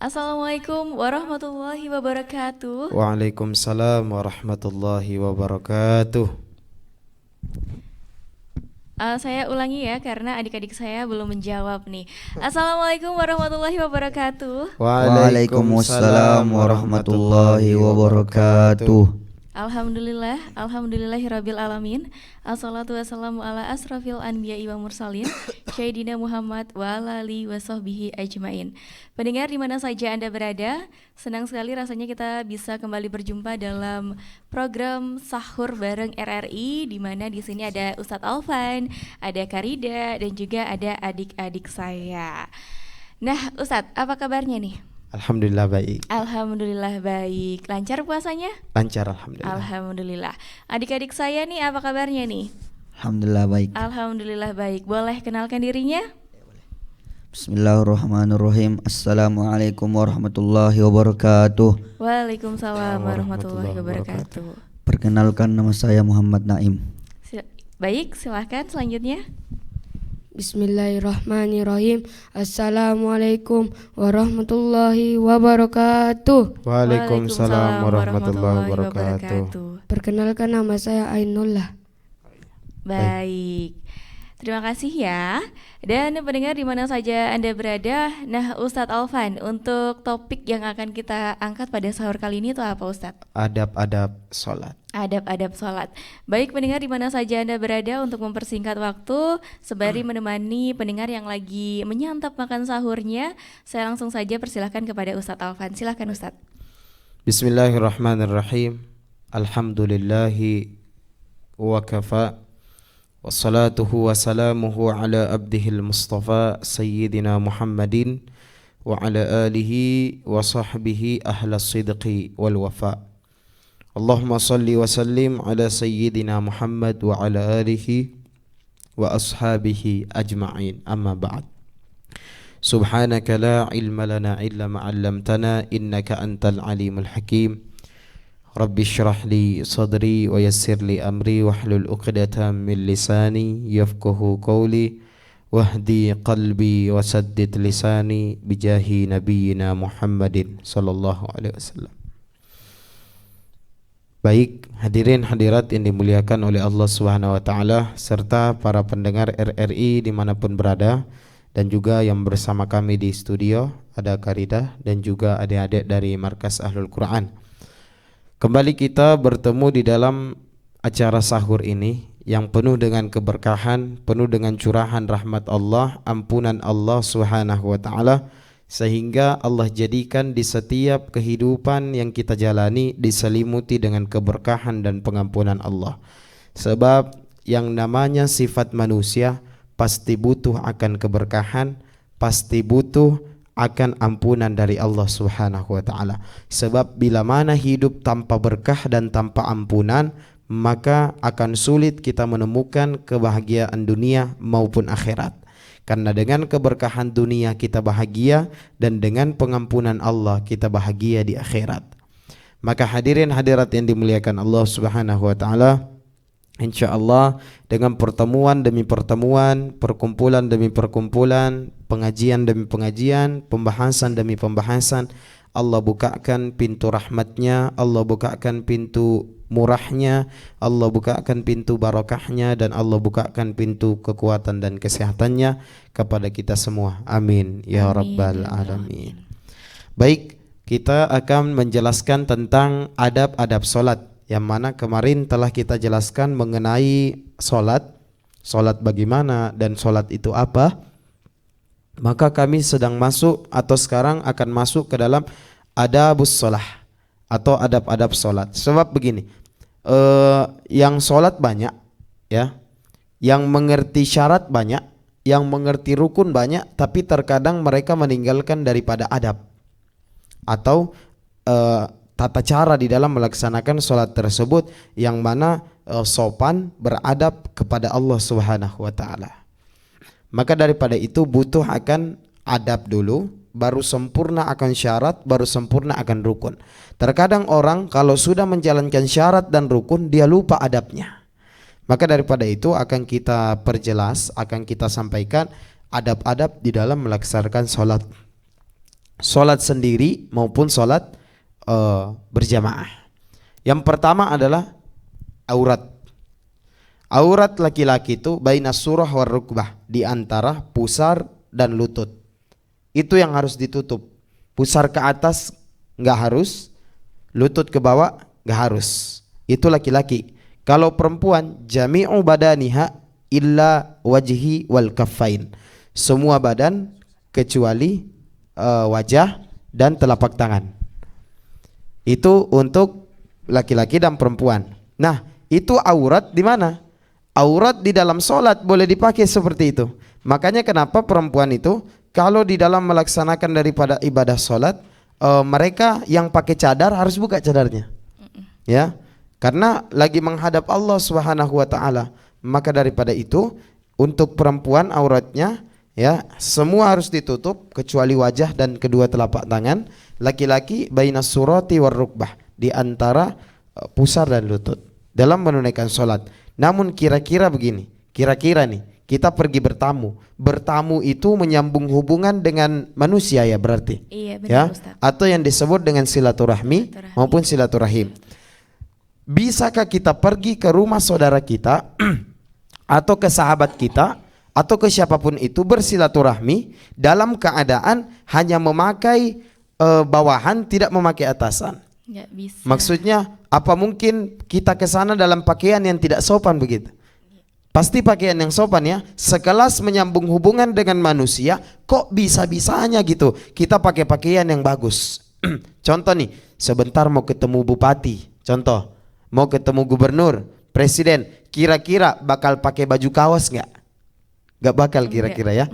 Assalamualaikum warahmatullahi wabarakatuh. Waalaikumsalam warahmatullahi wabarakatuh. Saya ulangi ya karena adik-adik saya belum menjawab nih. Assalamualaikum warahmatullahi wabarakatuh. Waalaikumsalam warahmatullahi wabarakatuh. Alhamdulillahirabbil alamin. Assalatu wassalamu ala asrafil anbiya'i wa mursalin Sayyidina Muhammad wa ala alihi washabbihi ajmain. Pendengar di mana saja Anda berada, senang sekali rasanya kita bisa kembali berjumpa dalam program Sahur bareng RRI, di mana di sini ada Ustadz Alvan, ada Karida, dan juga ada adik-adik saya. Nah, Ustadz, apa kabarnya nih? Alhamdulillah baik. Alhamdulillah baik. Lancar puasanya? Lancar alhamdulillah. Alhamdulillah. Adik-adik saya nih apa kabarnya nih? Alhamdulillah baik. Alhamdulillah baik. Boleh kenalkan dirinya? Bismillahirrahmanirrahim. Assalamualaikum warahmatullahi wabarakatuh. Waalaikumsalam warahmatullahi wabarakatuh. Perkenalkan, nama saya Muhammad Naim. Baik, silahkan selanjutnya. Bismillahirrahmanirrahim. Assalamualaikum warahmatullahi wabarakatuh. Waalaikumsalam warahmatullahi wabarakatuh. Perkenalkan, nama saya Ainullah. Baik. Terima kasih ya. Dan pendengar di mana saja Anda berada. Nah, Ustadz Alvan, untuk topik yang akan kita angkat pada sahur kali ini itu apa, Ustadz? Adab-adab sholat. Adab-adab sholat. Baik pendengar di mana saja Anda berada, untuk mempersingkat waktu sembari menemani pendengar yang lagi menyantap makan sahurnya, saya langsung saja persilahkan kepada Ustadz Alvan. Silakan Ustadz. Bismillahirrahmanirrahim. Alhamdulillahi wa kafa. Wassalatuhu wassalamuhu ala abdihil mustafa Sayyidina Muhammadin wa ala alihi wa sahbihi ahla sidqi wal wafa. Allahumma salli wa sallim ala Sayyidina Muhammad wa ala alihi wa ashabihi ajma'in. Amma ba'd. Subhanaka la ilma lana illa ma 'allamtana innaka antal alimul hakim. Rabbi syrah li sadri wa yassir li amri wahlul 'uqdatam min lisani yafqahu qawli wahdi qalbi wa saddid lisani bijahi nabiyyina Muhammadin sallallahu alaihi wasallam. Baik, hadirin hadirat yang dimuliakan oleh Allah Subhanahu wa taala serta para pendengar RRI dimanapun berada, dan juga yang bersama kami di studio ada Karida dan juga adik-adik dari Markas Ahlul Quran. Kembali kita bertemu di dalam acara sahur ini yang penuh dengan keberkahan, penuh dengan curahan rahmat Allah, ampunan Allah Subhanahu wa taala, sehingga Allah jadikan di setiap kehidupan yang kita jalani diselimuti dengan keberkahan dan pengampunan Allah. Sebab yang namanya sifat manusia pasti butuh akan keberkahan, pasti butuh akan ampunan dari Allah Subhanahu wa taala. Sebab bila mana hidup tanpa berkah dan tanpa ampunan, maka akan sulit kita menemukan kebahagiaan dunia maupun akhirat. Karena dengan keberkahan dunia kita bahagia, dan dengan pengampunan Allah kita bahagia di akhirat. Maka hadirin hadirat yang dimuliakan Allah Subhanahu wa taala, insyaallah dengan pertemuan demi pertemuan, perkumpulan demi perkumpulan, pengajian demi pengajian, pembahasan demi pembahasan, Allah bukakan pintu rahmatnya, Allah bukakan pintu murahnya, Allah bukakan pintu barakahnya, dan Allah bukakan pintu kekuatan dan kesehatannya kepada kita semua. Amin ya rabbal alamin. Baik, kita akan menjelaskan tentang adab-adab solat, yang mana kemarin telah kita jelaskan mengenai solat bagaimana dan solat itu apa. Maka kami sedang masuk atau sekarang akan masuk ke dalam adabus solah atau adab-adab solat. Sebab begini, yang solat banyak ya, yang mengerti syarat banyak, yang mengerti rukun banyak, tapi terkadang mereka meninggalkan daripada adab atau tata cara di dalam melaksanakan sholat tersebut, yang mana sopan beradab kepada Allah Subhanahu wa taala. Maka daripada itu butuh akan adab dulu, baru sempurna akan syarat, baru sempurna akan rukun. Terkadang orang kalau sudah menjalankan syarat dan rukun, dia lupa adabnya. Maka daripada itu akan kita perjelas, akan kita sampaikan adab-adab di dalam melaksanakan sholat. solat sendiri maupun solat berjamaah. Yang pertama adalah aurat. Aurat laki-laki itu bainas surah war rukbah, di antara pusar dan lutut. Itu yang harus ditutup. Pusar ke atas nggak harus, lutut ke bawah nggak harus. Itu laki-laki. Kalau perempuan, jami'u badaniha illa wajhi wal kaffain. Semua badan kecuali wajah dan telapak tangan. Itu untuk laki-laki dan perempuan. Nah, itu aurat di mana? Aurat di dalam solat boleh dipakai seperti itu. Makanya kenapa perempuan itu kalau di dalam melaksanakan daripada ibadah solat, mereka yang pakai cadar harus buka cadarnya, ya, karena lagi menghadap Allah Subhanahu wa taala. Maka daripada itu untuk perempuan auratnya, ya, semua harus ditutup kecuali wajah dan kedua telapak tangan. Laki-laki bainas surati war rukbah, di antara pusar dan lutut dalam menunaikan solat. Namun kira-kira begini, kira-kira nih kita pergi bertamu. Bertamu itu menyambung hubungan dengan manusia, ya berarti. Iya, benar, Ya, Ustaz. atau yang disebut dengan silaturahmi maupun silaturahim. Bisakah kita pergi ke rumah saudara kita atau ke sahabat kita atau ke siapapun itu bersilaturahmi dalam keadaan hanya memakai bawahan, tidak memakai atasan? Nggak bisa. Maksudnya apa mungkin kita ke sana dalam pakaian yang tidak sopan begitu? Pasti pakaian yang sopan, ya. Sekelas menyambung hubungan dengan manusia, kok bisa-bisanya gitu kita pakai pakaian yang bagus. Contoh nih, sebentar mau ketemu bupati, contoh mau ketemu gubernur, presiden, kira-kira bakal pakai baju kaos nggak? Nggak bakal kira-kira, ya.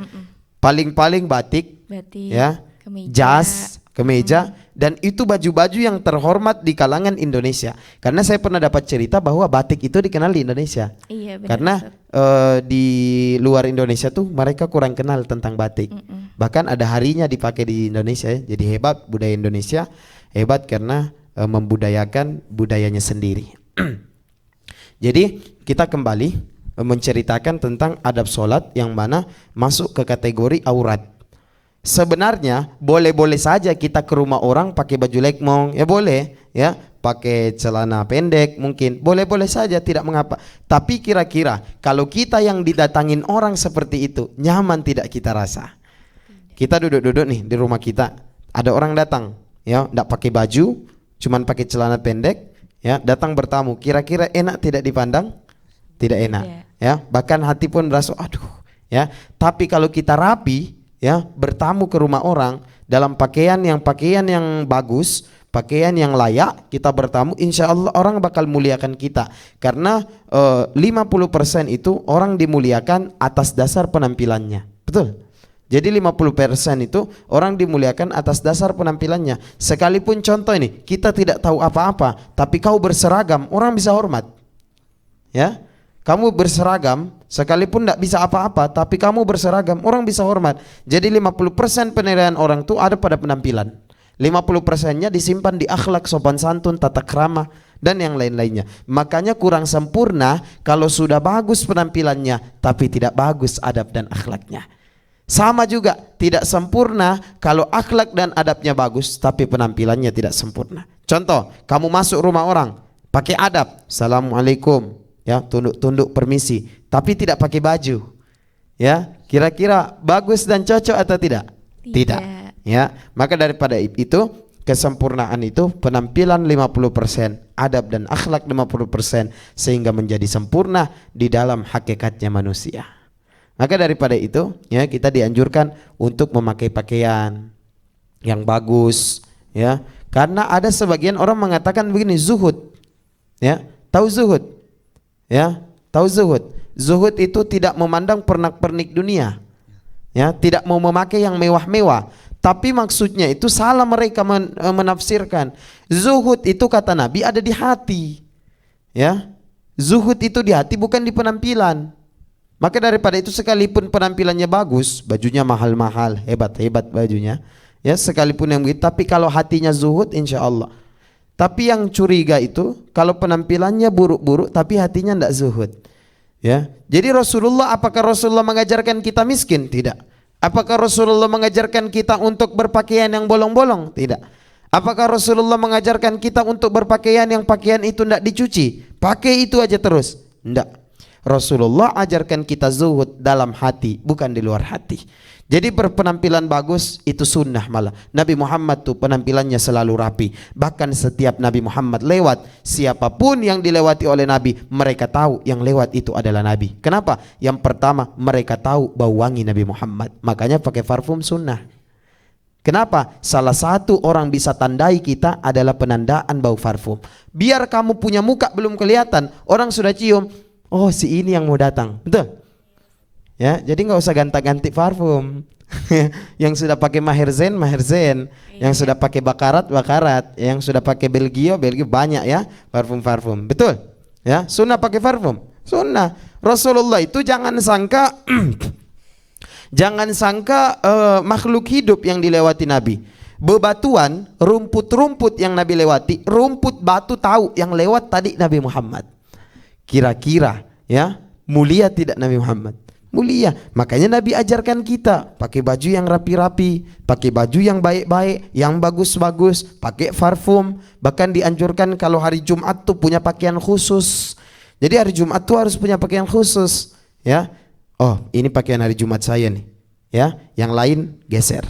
Paling-paling batik, Batik, ya, kemeja. jas, kemeja, dan itu baju-baju yang terhormat di kalangan Indonesia. Karena saya pernah dapat cerita bahwa batik itu dikenal di Indonesia. Iya, benar, Karena Ustaz. di luar Indonesia tuh mereka kurang kenal tentang batik. Bahkan ada harinya dipakai di Indonesia, ya. Jadi hebat budaya Indonesia, hebat karena membudayakan budayanya sendiri. Jadi kita kembali menceritakan tentang adab solat yang mana masuk ke kategori aurat. Sebenarnya boleh-boleh saja kita ke rumah orang pakai baju lekmong, ya boleh, ya, pakai celana pendek mungkin, boleh-boleh saja, tidak mengapa. Tapi kira-kira kalau kita yang didatangin orang seperti itu, nyaman tidak kita rasa? Kita duduk-duduk nih di rumah kita, ada orang datang, ya, tidak pakai baju, cuman pakai celana pendek, ya, datang bertamu, kira-kira enak tidak dipandang? Tidak enak, ya, bahkan hati pun berasa aduh, ya. Tapi kalau kita rapi, ya, bertamu ke rumah orang dalam pakaian yang bagus, pakaian yang layak, kita bertamu, insya Allah orang bakal muliakan kita. Karena 50% itu orang dimuliakan atas dasar penampilannya, betul. Jadi 50% itu orang dimuliakan atas dasar penampilannya. Sekalipun contoh ini, kita tidak tahu apa-apa, tapi kau berseragam, orang bisa hormat, ya. Kamu berseragam, sekalipun tidak bisa apa-apa, tapi kamu berseragam, orang bisa hormat. Jadi 50% penilaian orang itu ada pada penampilan, 50%-nya disimpan di akhlak, sopan santun, tata krama, dan yang lain-lainnya. Makanya kurang sempurna kalau sudah bagus penampilannya, tapi tidak bagus adab dan akhlaknya. Sama juga tidak sempurna kalau akhlak dan adabnya bagus, tapi penampilannya tidak sempurna. Contoh, kamu masuk rumah orang, pakai adab, assalamualaikum, ya, tunduk-tunduk permisi, tapi tidak pakai baju, ya, kira-kira bagus dan cocok atau tidak? Tidak, ya. Maka daripada itu, kesempurnaan itu penampilan 50%, adab dan akhlak 50%, sehingga menjadi sempurna di dalam hakikatnya manusia. Maka daripada itu, ya, kita dianjurkan untuk memakai pakaian yang bagus, ya. Karena ada sebagian orang mengatakan begini, zuhud, ya, tahu zuhud? Ya, tahu zuhud? Zuhud itu tidak memandang pernak-pernik dunia, ya, tidak mau memakai yang mewah-mewah. Tapi maksudnya itu salah mereka menafsirkan. Zuhud itu kata Nabi ada di hati, ya. Zuhud itu di hati, bukan di penampilan. Maka daripada itu, sekalipun penampilannya bagus, bajunya mahal-mahal, hebat-hebat bajunya, ya, sekalipun yang begitu, tapi kalau hatinya zuhud, insya Allah. Tapi yang curiga itu kalau penampilannya buruk-buruk tapi hatinya tidak zuhud, ya. Jadi apakah Rasulullah mengajarkan kita miskin? Tidak. Apakah Rasulullah mengajarkan kita untuk berpakaian yang bolong-bolong? Tidak. Apakah Rasulullah mengajarkan kita untuk berpakaian yang pakaian itu tidak dicuci? Pakai itu aja terus? Tidak. Rasulullah ajarkan kita zuhud dalam hati, bukan di luar hati. Jadi berpenampilan bagus itu sunnah malah. Nabi Muhammad tuh penampilannya selalu rapi. Bahkan setiap Nabi Muhammad lewat, siapapun yang dilewati oleh Nabi, mereka tahu yang lewat itu adalah Nabi. Kenapa? Yang pertama, mereka tahu bau wangi Nabi Muhammad. Makanya pakai parfum sunnah. Kenapa? Salah satu orang bisa tandai kita adalah penandaan bau parfum. Biar kamu punya muka belum kelihatan, orang sudah cium, oh si ini yang mau datang. Betul? Ya, jadi nggak usah ganti-ganti parfum. Yang sudah pakai Maher Zain, yang sudah pakai Bakarat, yang sudah pakai Belgio banyak ya parfum. Betul? Ya, sunnah pakai parfum. Sunnah. Rasulullah itu jangan sangka makhluk hidup yang dilewati Nabi. Bebatuan, rumput-rumput yang Nabi lewati, rumput batu tahu yang lewat tadi Nabi Muhammad. Kira-kira ya, mulia tidak Nabi Muhammad? Mulia. Makanya Nabi ajarkan kita pakai baju yang rapi-rapi, pakai baju yang baik-baik, yang bagus-bagus, pakai parfum. Bahkan dianjurkan kalau hari Jumat tuh punya pakaian khusus. Jadi hari Jumat tuh harus punya pakaian khusus, ya. Oh, ini pakaian hari Jumat saya nih, ya. Yang lain geser,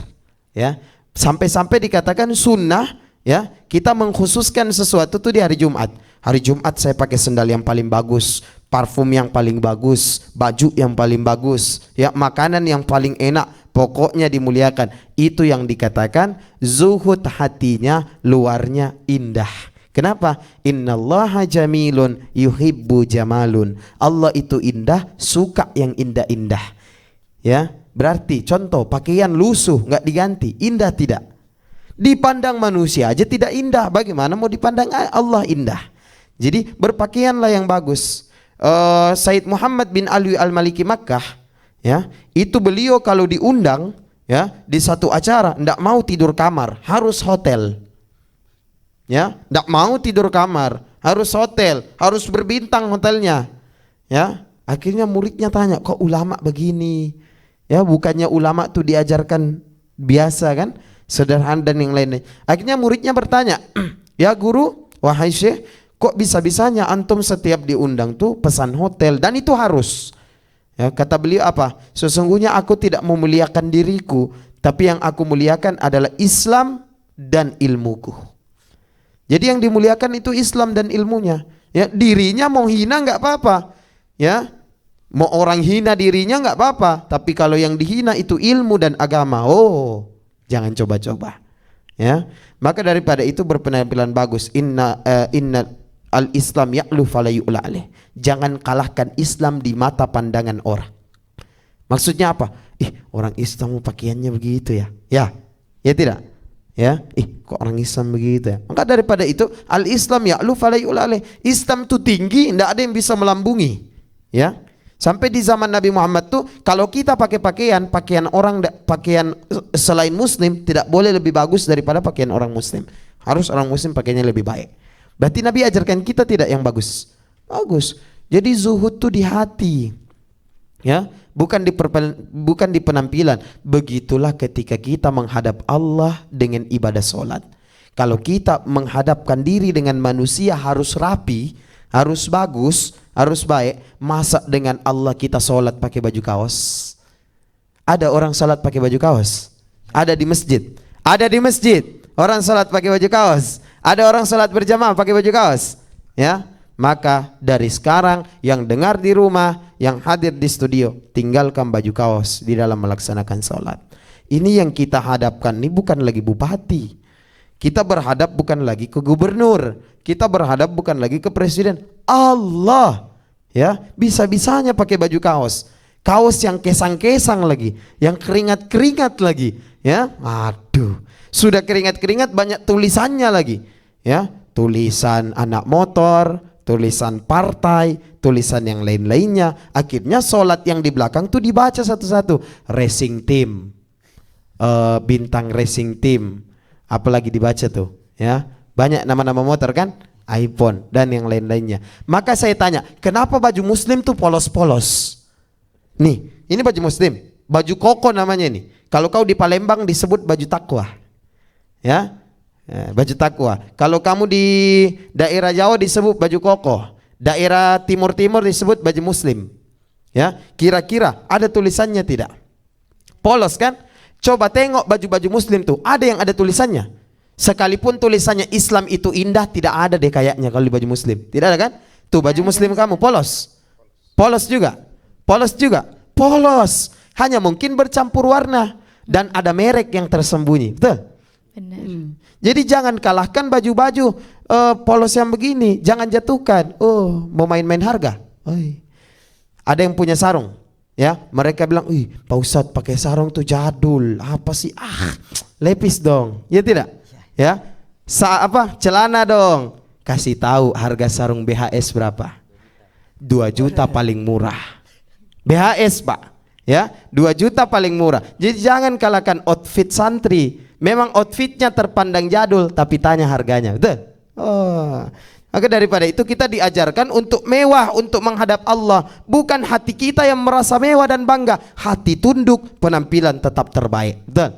ya. Sampai-sampai dikatakan sunnah, ya. Kita mengkhususkan sesuatu tuh di hari Jumat. Hari Jumat saya pakai sendal yang paling bagus, parfum yang paling bagus, baju yang paling bagus, ya, makanan yang paling enak, pokoknya dimuliakan. Itu yang dikatakan zuhud hatinya, luarnya indah. Kenapa? Innallaha jamilun yuhibbu jamalun. Allah itu indah, suka yang indah-indah. Ya, berarti contoh pakaian lusuh nggak diganti, indah tidak? Dipandang manusia aja tidak indah, bagaimana mau dipandang Allah indah? Jadi berpakaianlah yang bagus. Said Muhammad bin Alwi Al-Maliki Makkah, ya, itu beliau kalau diundang, ya, di satu acara ndak mau tidur kamar, harus hotel. Ya, ndak mau tidur kamar, harus hotel, harus berbintang hotelnya. Ya, akhirnya muridnya tanya, kok ulama begini? Ya, bukannya ulama tuh diajarkan biasa kan, sederhana dan yang lainnya. Akhirnya muridnya bertanya, ya guru, wahai syekh, kok bisa-bisanya antum setiap diundang tuh pesan hotel, dan itu harus. Ya, kata beliau apa? Sesungguhnya aku tidak memuliakan diriku, tapi yang aku muliakan adalah Islam dan ilmuku. Jadi yang dimuliakan itu Islam dan ilmunya. Ya, dirinya mau hina nggak apa-apa. Ya, mau orang hina dirinya nggak apa-apa. Tapi kalau yang dihina itu ilmu dan agama, oh, jangan coba-coba. Ya, maka daripada itu berpenampilan bagus. Inna al-Islam ya'lu fala yu'la alaih. Jangan kalahkan Islam di mata pandangan orang. Maksudnya apa? Orang Islam pakaiannya begitu ya. Ya tidak. Ya, kok orang Islam begitu ya? Maka daripada itu al-Islam ya'lu fala yu'la alaih. Islam itu tinggi, tidak ada yang bisa melambungi. Ya. Sampai di zaman Nabi Muhammad tuh kalau kita pakai pakaian selain muslim tidak boleh lebih bagus daripada pakaian orang muslim. Harus orang muslim pakainya lebih baik. Berarti Nabi ajarkan kita tidak yang bagus. Bagus. Jadi zuhud tuh di hati. Ya, bukan di penampilan. Begitulah ketika kita menghadap Allah dengan ibadah solat. Kalau kita menghadapkan diri dengan manusia harus rapi, harus bagus, harus baik. Masa dengan Allah kita solat pakai baju kaos? Ada orang salat pakai baju kaos? Ada di masjid. Ada di masjid orang salat pakai baju kaos. Ada orang salat berjamaah pakai baju kaos. Ya, maka dari sekarang yang dengar di rumah, yang hadir di studio, tinggalkan baju kaos di dalam melaksanakan salat. Ini yang kita hadapkan, ini bukan lagi bupati. Kita berhadap bukan lagi ke gubernur. Kita berhadap bukan lagi ke presiden. Allah. Ya, bisa-bisanya pakai baju kaos. Kaos yang kesang-kesang lagi, yang keringat-keringat lagi, ya. Aduh, sudah keringat-keringat banyak tulisannya lagi. Ya, tulisan anak motor, tulisan partai, tulisan yang lain-lainnya. Akhirnya solat yang di belakang tuh dibaca satu-satu. Racing team, bintang racing team, apalagi dibaca tuh, ya. Banyak nama-nama motor kan, iPhone dan yang lain-lainnya. Maka saya tanya, kenapa baju muslim tuh polos-polos? Nih, ini baju muslim, baju koko namanya ini. Kalau kau di Palembang disebut baju takwa. Ya. Baju takwa. Kalau kamu di daerah Jawa disebut baju koko. Daerah timur-timur disebut baju muslim. Ya, kira-kira ada tulisannya tidak? Polos kan? Coba tengok baju-baju muslim tuh, ada yang ada tulisannya. Sekalipun tulisannya Islam itu indah, tidak ada deh kayaknya kalau di baju muslim. Tidak ada kan? Tuh baju muslim kamu polos. Polos juga. Polos juga. Polos. Hanya mungkin bercampur warna dan ada merek yang tersembunyi. Betul? Benar. Jadi jangan kalahkan baju-baju polos yang begini. Jangan jatuhkan. Oh, mau main-main harga. Oi. Ada yang punya sarung, ya. Mereka bilang, "Ih, Pak Ustadz pakai sarung tuh jadul. Apa sih? Lepis dong." Ya tidak? Ya. Celana dong. Kasih tahu harga sarung BHS berapa? 2 juta paling murah. BHS, Pak. Ya, 2 juta paling murah. Jadi jangan kalahkan outfit santri. Memang outfitnya terpandang jadul, tapi tanya harganya. Betul? Oh. Maka daripada itu kita diajarkan untuk mewah, untuk menghadap Allah. Bukan hati kita yang merasa mewah dan bangga. Hati tunduk, penampilan tetap terbaik. Betul?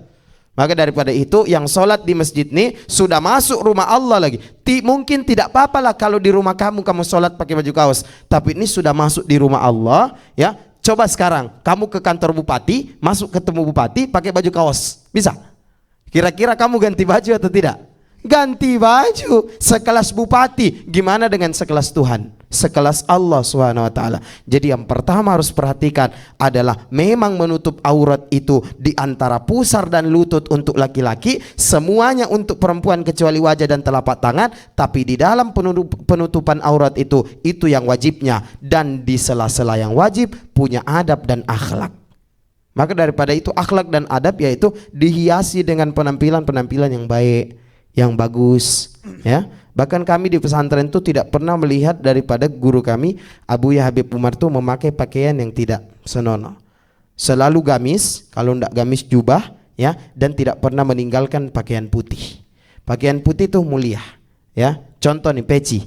Maka daripada itu yang sholat di masjid ini sudah masuk rumah Allah lagi. Mungkin tidak apa-apa lah kalau di rumah kamu sholat pakai baju kaos. Tapi ini sudah masuk di rumah Allah, ya. Coba sekarang kamu ke kantor bupati, masuk ketemu bupati pakai baju kaos. Bisa? Kira-kira kamu ganti baju atau tidak? Ganti baju. Sekelas bupati, gimana dengan sekelas Tuhan, sekelas Allah SWT. Jadi yang pertama harus perhatikan adalah memang menutup aurat itu di antara pusar dan lutut untuk laki-laki, semuanya untuk perempuan kecuali wajah dan telapak tangan. Tapi di dalam penutupan aurat itu yang wajibnya, dan di sela-sela yang wajib punya adab dan akhlak. Maka daripada itu akhlak dan adab yaitu dihiasi dengan penampilan-penampilan yang baik, yang bagus, ya. Bahkan kami di pesantren itu tidak pernah melihat daripada guru kami Abu Yahya Habib Umar itu memakai pakaian yang tidak senonoh. Selalu gamis, kalau tidak gamis jubah, ya, dan tidak pernah meninggalkan pakaian putih. Pakaian putih itu mulia, ya. Contoh nih peci.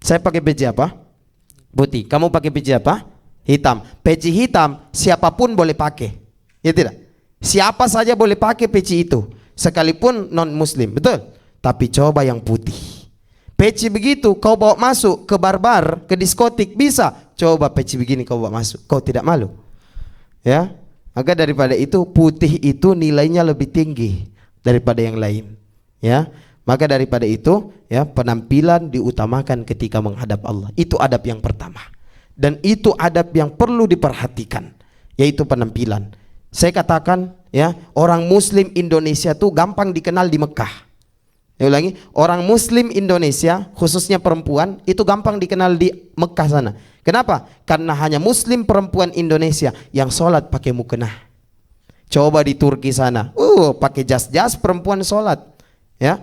Saya pakai peci apa? Putih. Kamu pakai peci apa? Hitam. Peci hitam siapapun boleh pakai. Ya tidak? Siapa saja boleh pakai peci itu, sekalipun non muslim. Betul? Tapi coba yang putih. Peci begitu kau bawa masuk ke bar-bar, ke diskotik bisa. Coba peci begini kau bawa masuk, kau tidak malu? Ya. Maka daripada itu putih itu nilainya lebih tinggi daripada yang lain. Ya. Maka daripada itu ya penampilan diutamakan ketika menghadap Allah. Itu adab yang pertama. Dan itu adab yang perlu diperhatikan, yaitu penampilan. Saya katakan ya, orang muslim Indonesia tuh gampang dikenal di Mekah. Saya ulangi, orang muslim Indonesia khususnya perempuan itu gampang dikenal di Mekah sana. Kenapa? Karena hanya muslim perempuan Indonesia yang sholat pakai mukena. Coba di Turki sana, pakai jas-jas perempuan sholat, ya,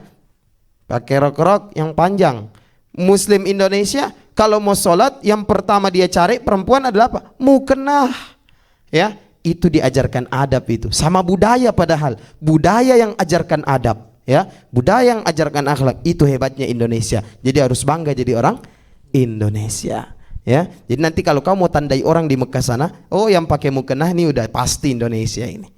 pakai rok-rok yang panjang. Muslim Indonesia kalau mau sholat yang pertama dia cari perempuan adalah apa? Mukena, ya. Itu diajarkan adab itu. Sama budaya padahal. Budaya yang ajarkan adab, ya. Budaya yang ajarkan akhlak. Itu hebatnya Indonesia. Jadi harus bangga jadi orang Indonesia, ya. Jadi nanti kalau kamu mau tandai orang di Mekah sana, oh yang pakai mukena ini udah pasti Indonesia ini.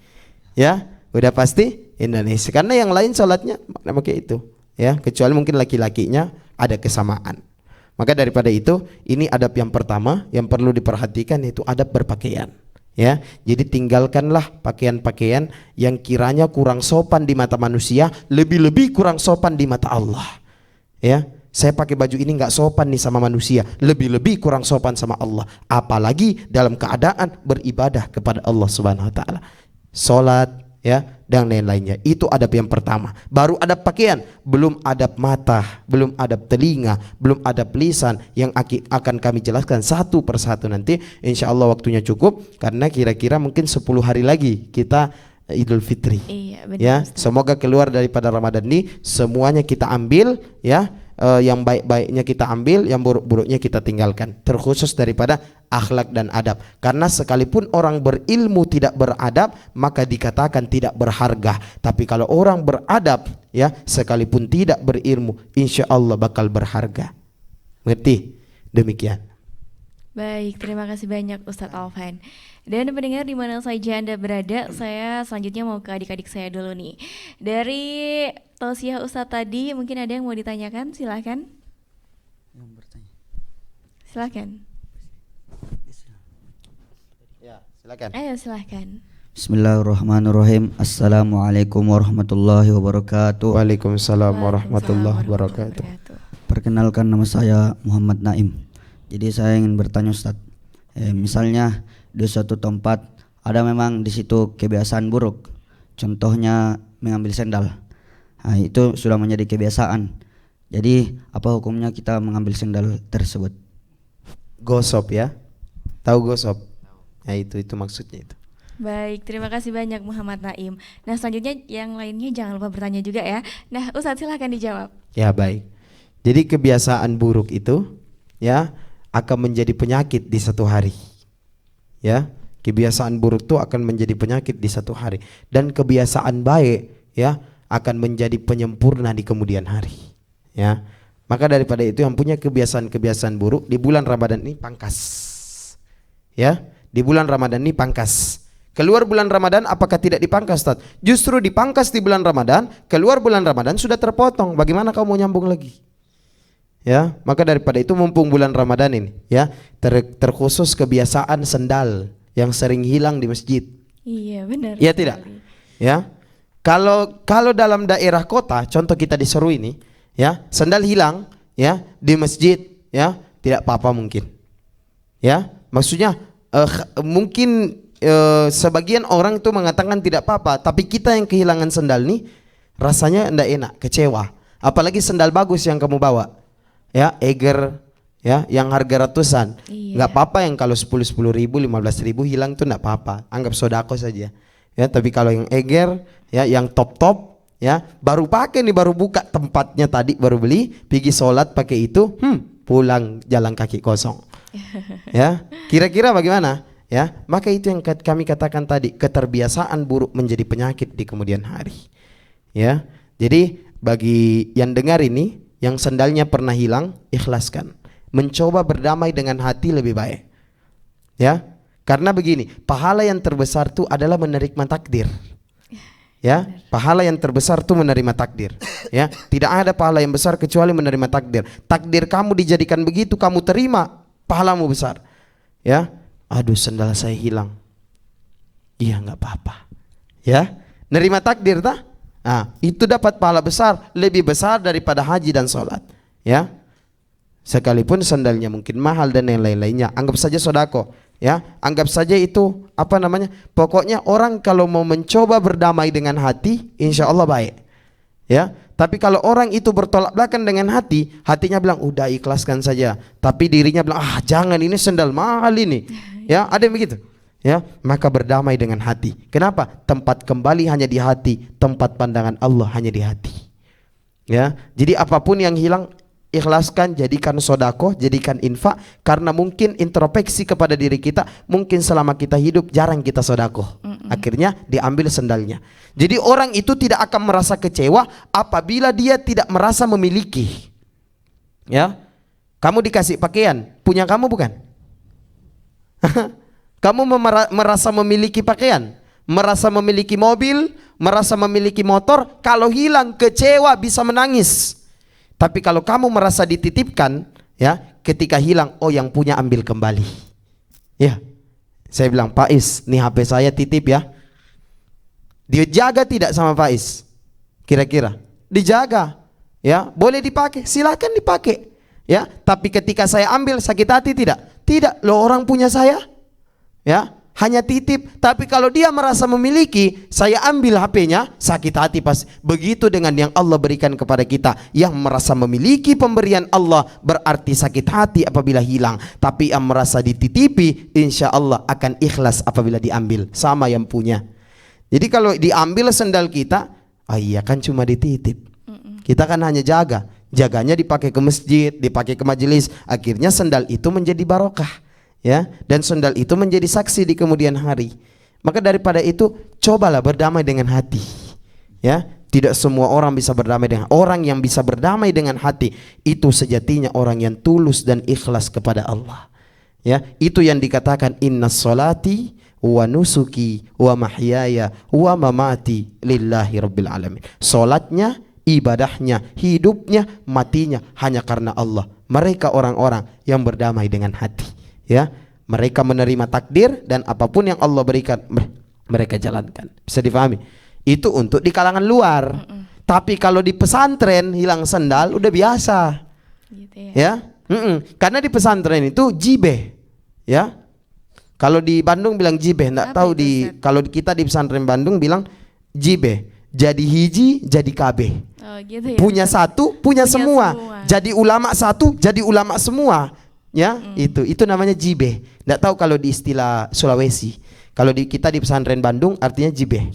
Ya, udah pasti Indonesia. Karena yang lain sholatnya pakai itu, ya. Kecuali mungkin laki-lakinya ada kesamaan. Maka daripada itu, ini adab yang pertama yang perlu diperhatikan, yaitu adab berpakaian. Ya, jadi tinggalkanlah pakaian-pakaian yang kiranya kurang sopan di mata manusia, lebih-lebih kurang sopan di mata Allah. Ya, saya pakai baju ini nggak sopan nih sama manusia, lebih-lebih kurang sopan sama Allah. Apalagi dalam keadaan beribadah kepada Allah Subhanahu Wa Taala, sholat, ya, dan lain-lainnya. Itu adab yang pertama. Baru adab pakaian, belum adab mata, belum adab telinga, belum adab lisan, yang akan kami jelaskan satu persatu nanti. Insya Allah waktunya cukup, karena kira-kira mungkin 10 hari lagi kita Idul Fitri. Iya, benar, ya, Ustaz. semoga keluar daripada Ramadan ini semuanya kita ambil, ya. Yang baik-baiknya kita ambil, yang buruk-buruknya kita tinggalkan, terkhusus daripada akhlak dan adab. Karena sekalipun orang berilmu tidak beradab, maka dikatakan tidak berharga. Tapi kalau orang beradab, ya, sekalipun tidak berilmu, insya Allah bakal berharga. Mengerti? Demikian. Baik, terima kasih banyak Ustadz Alvan. Dan pendengar di mana saja Anda berada, saya selanjutnya mau ke adik-adik saya dulu nih. Dari tausiah Ustadz tadi, mungkin ada yang mau ditanyakan? Silahkan. Silahkan. Ya, silakan. Ayo silahkan. Bismillahirrahmanirrahim. Assalamualaikum warahmatullahi wabarakatuh. Waalaikumsalam warahmatullahi wabarakatuh. Perkenalkan, nama saya Muhammad Naim. Jadi saya ingin bertanya Ustadz, misalnya di suatu tempat ada memang di situ kebiasaan buruk, contohnya mengambil sendal. Nah, itu sudah menjadi kebiasaan. Jadi apa hukumnya kita mengambil sendal tersebut? Gosop ya. Tahu gosop? Ya itu maksudnya itu. Baik, terima kasih banyak Muhammad Naim. Nah selanjutnya yang lainnya jangan lupa bertanya juga ya. Nah Ustadz silahkan dijawab. Ya baik. Jadi kebiasaan buruk itu ya akan menjadi penyakit di satu hari. Ya, kebiasaan buruk itu akan menjadi penyakit di satu hari, dan kebiasaan baik ya akan menjadi penyempurna di kemudian hari. Ya. Maka daripada itu yang punya kebiasaan-kebiasaan buruk di bulan Ramadan ini pangkas. Ya, di bulan Ramadan ini pangkas. Keluar bulan Ramadan apakah tidak dipangkas, Ustaz? Justru dipangkas di bulan Ramadan, keluar bulan Ramadan sudah terpotong. Bagaimana kamu mau nyambung lagi? Ya, maka daripada itu mumpung bulan Ramadan ini ya, terkhusus kebiasaan sendal yang sering hilang di masjid. Iya, benar. Iya tidak? Ya. Kalau dalam daerah kota, contoh kita di Seru ini, ya, sandal hilang ya di masjid ya, tidak apa-apa mungkin. Ya, maksudnya mungkin sebagian orang itu mengatakan tidak apa-apa, tapi kita yang kehilangan sandal nih rasanya tidak enak, kecewa. Apalagi sandal bagus yang kamu bawa. Ya, Eger ya, yang harga ratusan. Iya. Nggak apa-apa yang kalau 10 ribu, 15 ribu hilang itu nggak apa-apa. Anggap sodako saja. Ya, tapi kalau yang Eger ya, yang top ya, baru pakai nih, baru buka tempatnya tadi, baru beli, pergi sholat pakai itu, pulang jalan kaki kosong. Ya, kira-kira bagaimana? Ya, maka itu yang kami katakan tadi, keterbiasaan buruk menjadi penyakit di kemudian hari. Ya, jadi bagi yang dengar ini, yang sandalnya pernah hilang, ikhlaskan. Mencoba berdamai dengan hati lebih baik. Ya, karena begini, pahala yang terbesar itu adalah menerima takdir. Ya, pahala yang terbesar itu menerima takdir. Ya, tidak ada pahala yang besar kecuali menerima takdir. Takdir kamu dijadikan begitu, kamu terima, pahalamu besar. Ya, aduh sandal saya hilang. Iya, nggak apa-apa. Ya, nerima takdir tak? Nah, itu dapat pahala besar, lebih besar daripada haji dan sholat. Ya, sekalipun sandalnya mungkin mahal dan yang lain-lainnya, anggap saja sodako. Ya, anggap saja itu apa namanya? Pokoknya orang kalau mau mencoba berdamai dengan hati, insya Allah baik. Ya, tapi kalau orang itu bertolak belakang dengan hati, hatinya bilang udah ikhlaskan saja, tapi dirinya bilang jangan, ini sandal mahal ini. Ya, ada yang begitu. Ya, maka berdamai dengan hati. Kenapa? Tempat kembali hanya di hati, tempat pandangan Allah hanya di hati. Ya, jadi apapun yang hilang, ikhlaskan, jadikan sodako, jadikan infak. Karena mungkin introspeksi kepada diri kita, mungkin selama kita hidup jarang kita sodako. Akhirnya diambil sandalnya. Jadi orang itu tidak akan merasa kecewa apabila dia tidak merasa memiliki. Ya, kamu dikasih pakaian, punya kamu bukan? Kamu merasa memiliki pakaian, merasa memiliki mobil, merasa memiliki motor. Kalau hilang kecewa, bisa menangis. Tapi kalau kamu merasa dititipkan, ya, ketika hilang, oh yang punya ambil kembali. Ya, saya bilang Pak Is, nih HP saya titip ya. Dijaga tidak sama Pak Is? Kira-kira dijaga, ya, boleh dipakai, silakan dipakai. Ya, tapi ketika saya ambil sakit hati tidak? Tidak, lo orang punya saya. Ya, hanya titip. Tapi kalau dia merasa memiliki, saya ambil HP-nya, sakit hati pas. Begitu dengan yang Allah berikan kepada kita. Yang merasa memiliki pemberian Allah berarti sakit hati apabila hilang. Tapi yang merasa dititipi, insya Allah akan ikhlas apabila diambil. Sama yang punya. Jadi kalau diambil sandal kita, iya kan cuma dititip. Kita kan hanya jaga. Jaganya dipakai ke masjid, dipakai ke majelis. Akhirnya sandal itu menjadi barokah. Ya, dan sandal itu menjadi saksi di kemudian hari. Maka daripada itu, cobalah berdamai dengan hati. Ya, tidak semua orang bisa berdamai dengan orang. Yang bisa berdamai dengan hati itu sejatinya orang yang tulus dan ikhlas kepada Allah. Ya, itu yang dikatakan innas salati wa nusuki wa mahyaya wa mamati lillahi rabbil alamin. Salatnya, ibadahnya, hidupnya, matinya hanya karena Allah. Mereka orang-orang yang berdamai dengan hati, ya. Mereka menerima takdir dan apapun yang Allah berikan mereka jalankan. Bisa difahami? Itu untuk di kalangan luar. Tapi kalau di pesantren hilang sendal udah biasa. Gitu Ya. Karena di pesantren itu jibe, ya. Kalau di Bandung bilang jibe, enggak tahu kalau kita di pesantren Bandung bilang jibe. Jadi hiji, jadi kabe. Oh, gitu ya. Punya satu, punya semua. semua. Jadi ulama satu, jadi ulama semua. Ya, itu namanya jibe. Enggak tahu kalau di istilah Sulawesi. Kalau kita di pesantren Bandung artinya jibe.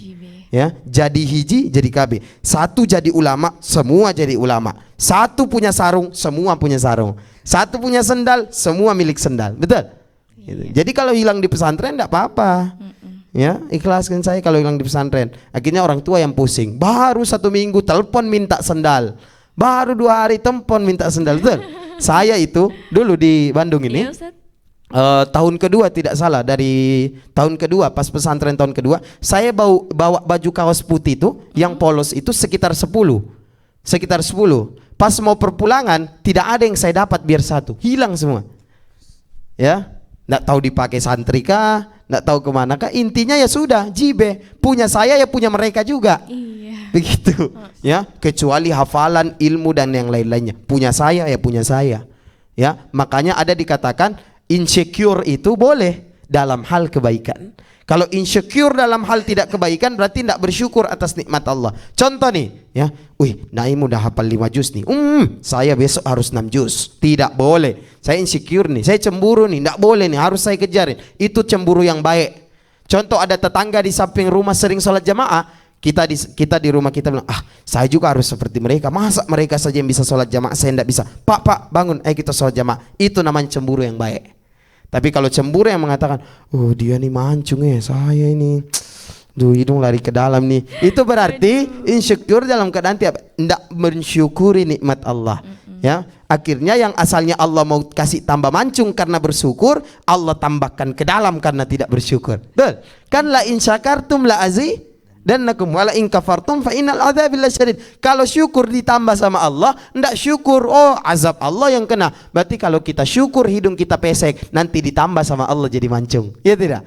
Ya, jadi hiji, jadi kabe. Satu jadi ulama, semua jadi ulama. Satu punya sarung, semua punya sarung. Satu punya sendal, semua milik sendal. Betul? Gitu. Jadi kalau hilang di pesantren enggak apa-apa. Ya, ikhlaskan saya kalau hilang di pesantren. Akhirnya orang tua yang pusing. Baru 1 minggu telepon minta sendal. Baru 2 hari telepon minta sendal. Betul? Saya itu dulu di Bandung ini. Iya, Ustaz. Tahun kedua tidak salah, dari tahun kedua pas pesantren tahun kedua saya bawa baju kaos putih itu yang polos itu sekitar 10. Pas mau perpulangan tidak ada yang saya dapat biar satu, hilang semua. Ya, nggak tahu dipakai santri kah, nggak tahu kemana kah, intinya ya sudah jibe, punya saya ya punya mereka juga. Iya. Begitu. Ya, kecuali hafalan, ilmu dan yang lain-lainnya, punya saya ya punya saya. Ya, makanya ada dikatakan insecure itu boleh dalam hal kebaikan. Kalau insecure dalam hal tidak kebaikan berarti tidak bersyukur atas nikmat Allah. Contoh nih, ya, Naim udah hafal 5 juz nih. Saya besok harus 6 juz. Tidak boleh. Saya insecure nih, saya cemburu nih, tidak boleh nih, harus saya kejarin. Itu cemburu yang baik. Contoh ada tetangga di samping rumah sering sholat jamaah, kita di rumah kita bilang, saya juga harus seperti mereka. Masa mereka saja yang bisa sholat jamaah, saya tidak bisa. Pak, bangun, ayo kita sholat jamaah. Itu namanya cemburu yang baik. Tapi kalau cemburu yang mengatakan, dia nih mancung ya, saya ini hidung lari ke dalam nih, itu berarti insecure dalam keadaan tidak mensyukuri nikmat Allah. Ya, akhirnya yang asalnya Allah mau kasih tambah mancung karena bersyukur, Allah tambahkan ke dalam karena tidak bersyukur. Betul? Kan la in syakartum la azi dan nakum wala in kafartum fa innal adzabil lasyadid. Kalau syukur ditambah sama Allah, ndak syukur, azab Allah yang kena. Berarti kalau kita syukur hidung kita pesek, nanti ditambah sama Allah jadi mancung. Ya tidak?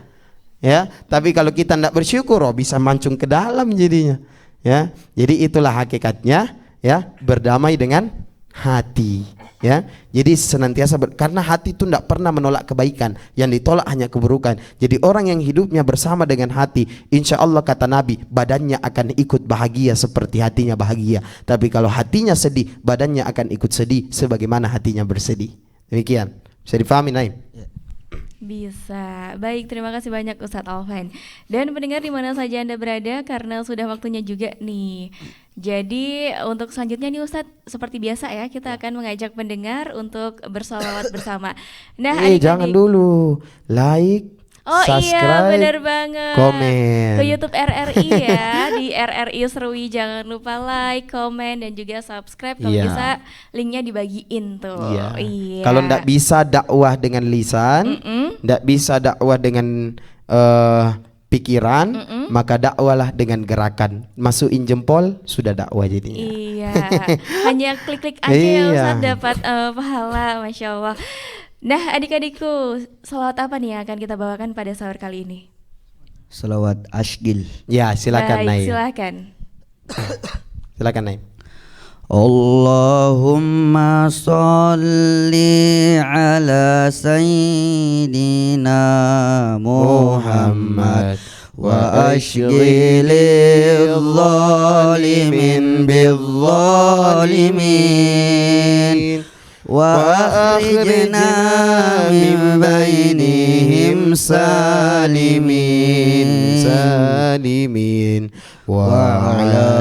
Ya, tapi kalau kita ndak bersyukur, bisa mancung ke dalam jadinya. Ya. Jadi itulah hakikatnya, ya, berdamai dengan hati. Ya, jadi senantiasa karena hati itu tidak pernah menolak kebaikan, yang ditolak hanya keburukan. Jadi orang yang hidupnya bersama dengan hati, insya Allah kata Nabi, badannya akan ikut bahagia seperti hatinya bahagia. Tapi kalau hatinya sedih, badannya akan ikut sedih sebagaimana hatinya bersedih. Demikian, bisa difahami, Naim? Bisa. Baik, terima kasih banyak Ustadz Alvan. Dan pendengar di mana saja Anda berada, karena sudah waktunya juga nih. Jadi untuk selanjutnya nih Ustadz, seperti biasa ya, kita akan mengajak pendengar untuk bersolawat bersama. Nah, jangan dulu like, subscribe, iya benar banget. komen ke YouTube RRI ya, di RRI Serui, jangan lupa like, komen dan juga subscribe. Kalau bisa linknya dibagiin tuh. Iya. Kalau ndak bisa dakwah dengan lisan, ndak bisa dakwah dengan pikiran, maka dakwalah dengan gerakan. Masukin jempol sudah dakwah jadinya. Iya. Hanya klik-klik aja ya Ustadz dapat pahala, Masya Allah. Nah, adik-adikku, salawat apa nih yang akan kita bawakan pada sahur kali ini? Salawat Asgil. Ya, silakan Naim. Silakan. Silakan Naim. Allahumma salli ala sayyidina Muhammad wa ashghilil zalimin bil zalimin wa akhrijna min bainihim salimin wa ala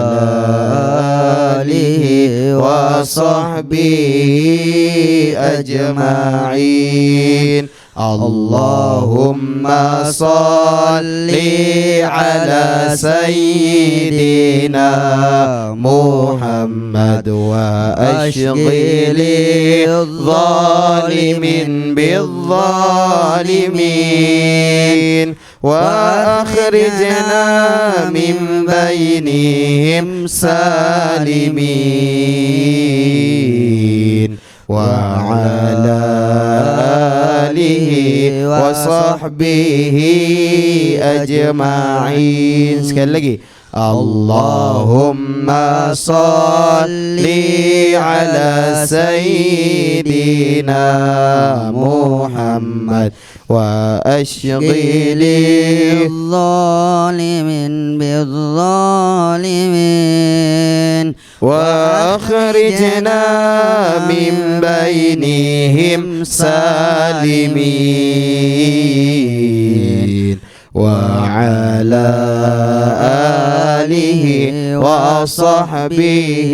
alihi wa sahbihi ajma'in. Allahumma salli ala sayyidina Muhammad wa ashghilil zalimin bil zalimin وأخرجنا من بينهم سالمين وعلى آله وصحبه أجمعين. Sekali lagi, Allahumma salli ala Sayyidina Muhammad wa ashghili الظالمين بالظالمين وأخرجنا من بينهم سالمين وعلى آله وصحبه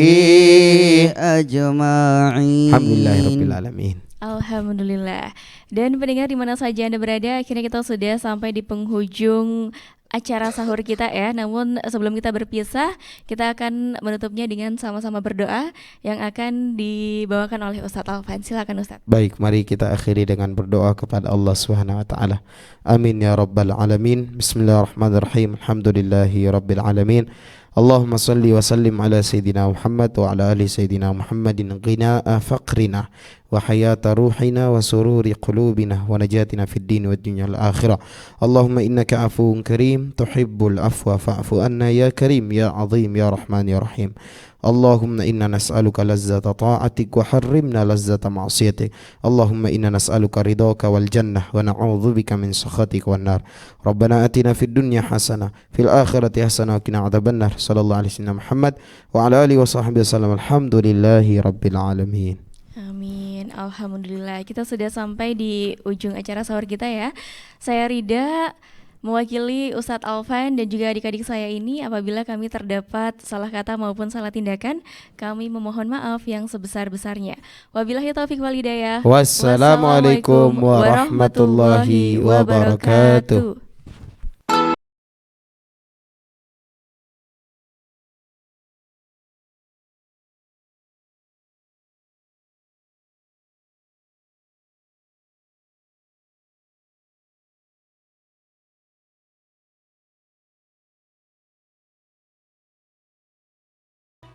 أجمعين. Alhamdulillahirrabbilalamin. Alhamdulillah. Dan pendengar di mana saja Anda berada, akhirnya kita sudah sampai di penghujung acara sahur kita ya. Namun sebelum kita berpisah, kita akan menutupnya dengan sama-sama berdoa yang akan dibawakan oleh Ustadz Alvan. Silakan Ustadz. Baik, mari kita akhiri dengan berdoa kepada Allah Subhanahu wa taala. Amin ya rabbal alamin. Bismillahirrahmanirrahim. Alhamdulillahi rabbil alamin. Allahumma salli wa sallim ala Sayyidina Muhammad wa ala ali Sayyidina Muhammadin ghina'a faqrina wa hayata ruhina wa sururi qulubina wa najatina fid din wa dunya al akhirah. Allahumma innaka afuwun karim tuhibbul afwa fa'fu anna ya karim ya azim ya rahman ya rahim. Allahumma inna nas'aluka lazzata ta'atik wa harrimna lazzata ma'siyatik. Allahumma inna nas'aluka ridhaka wal jannah wa na'udzubika min sakhatik wan nar. Rabbana atina fid dunya hasanah fil akhirati hasanah wa qina adzabannar. Sallallahu alaihi wasallam Muhammad wa ala alihi wa sahbihi wasallam. Alhamdulillahi rabbil alamin. Amin. Alhamdulillah. Kita sudah sampai di ujung acara sahur kita ya. Saya Rida mewakili Ustadz Alvan dan juga adik-adik saya ini, apabila kami terdapat salah kata maupun salah tindakan, kami memohon maaf yang sebesar-besarnya. Wabillahi taufiq wal hidayah. Wassalamualaikum warahmatullahi wabarakatuh.